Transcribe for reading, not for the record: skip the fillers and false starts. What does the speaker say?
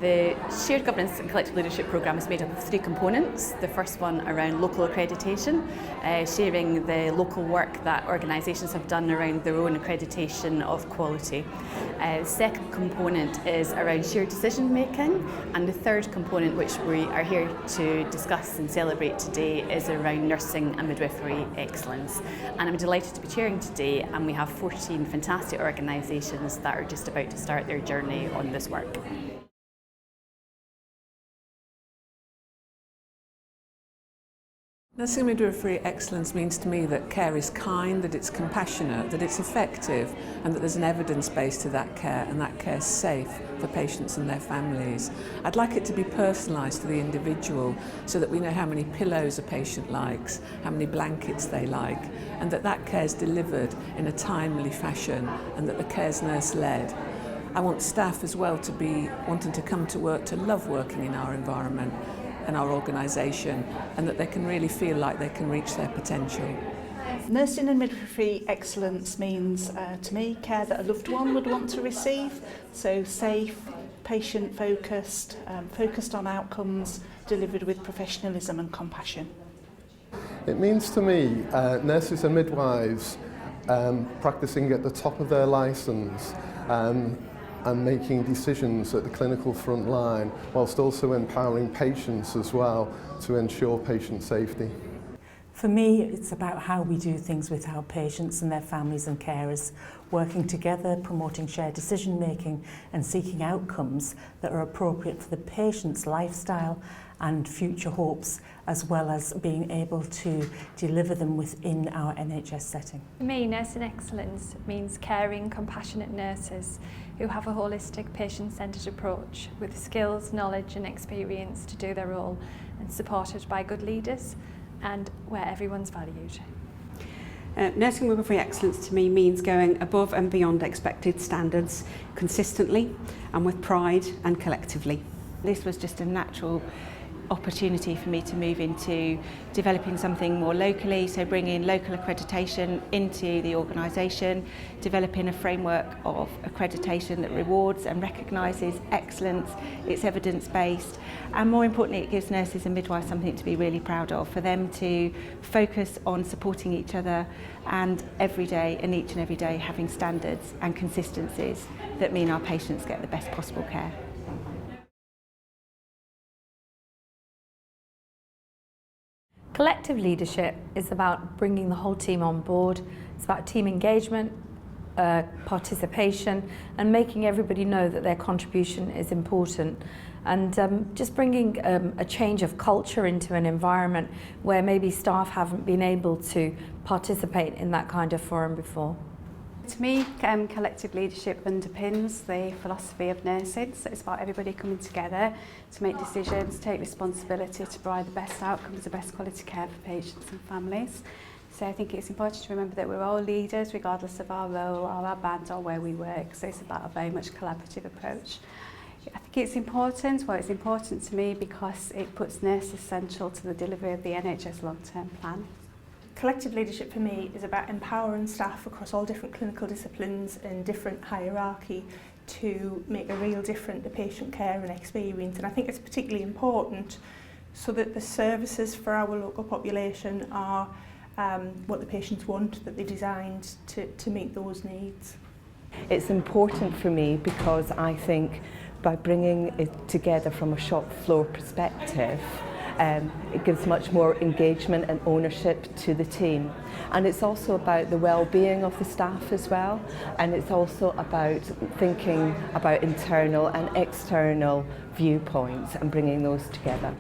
The Shared Governance and Collective Leadership programme is made up of 3 components. The first one around local accreditation, sharing the local work that organisations have done around their own accreditation of quality. The second component is around shared decision making, and the third component, which we are here to discuss and celebrate today, is around nursing and midwifery excellence. And I'm delighted to be chairing today, and we have 14 fantastic organisations that are just about to start their journey on this work. Nursing and midwifery excellence means to me that care is kind, that it's compassionate, that it's effective, and that there's an evidence base to that care, and that care is safe for patients and their families. I'd like it to be personalised to the individual so that we know how many pillows a patient likes, how many blankets they like, and that that care is delivered in a timely fashion, and that the care is nurse-led. I want staff as well to be wanting to come to work, to love working in our environment and our organisation, and that they can really feel like they can reach their potential. Nursing and midwifery excellence means, to me, care that a loved one would want to receive, so safe, patient-focused, focused on outcomes, delivered with professionalism and compassion. It means to me nurses and midwives practising at the top of their licence and making decisions at the clinical front line, whilst also empowering patients as well to ensure patient safety. For me, it's about how we do things with our patients and their families and carers, working together, promoting shared decision making and seeking outcomes that are appropriate for the patient's lifestyle and future hopes, as well as being able to deliver them within our NHS setting. For me, nursing excellence means caring, compassionate nurses who have a holistic, patient-centred approach with skills, knowledge and experience to do their role, and supported by good leaders and where everyone's valued. Nursing and midwifery excellence to me means going above and beyond expected standards consistently and with pride and collectively. This was just a natural opportunity for me to move into developing something more locally, so bringing local accreditation into the organisation, developing a framework of accreditation that rewards and recognises excellence, it's evidence-based, and more importantly it gives nurses and midwives something to be really proud of, for them to focus on supporting each other and every day and each and every day having standards and consistencies that mean our patients get the best possible care. Collective leadership is about bringing the whole team on board. It's about team engagement, participation, and making everybody know that their contribution is important. And just bringing a change of culture into an environment where maybe staff haven't been able to participate in that kind of forum before. To me, collective leadership underpins the philosophy of nursing. So it's about everybody coming together to make decisions, take responsibility to provide the best outcomes, the best quality care for patients and families. So I think it's important to remember that we're all leaders regardless of our role or our band or where we work. So it's about a very much collaborative approach. I think it's important, well it's important to me because it puts nurses central to the delivery of the NHS long-term plan. Collective leadership for me is about empowering staff across all different clinical disciplines and different hierarchy to make a real difference to patient care and experience. And I think it's particularly important so that the services for our local population are what the patients want, that they're designed to meet those needs. It's important for me because I think by bringing it together from a shop floor perspective, it gives much more engagement and ownership to the team. And it's also about the well-being of the staff as well, and it's also about thinking about internal and external viewpoints and bringing those together.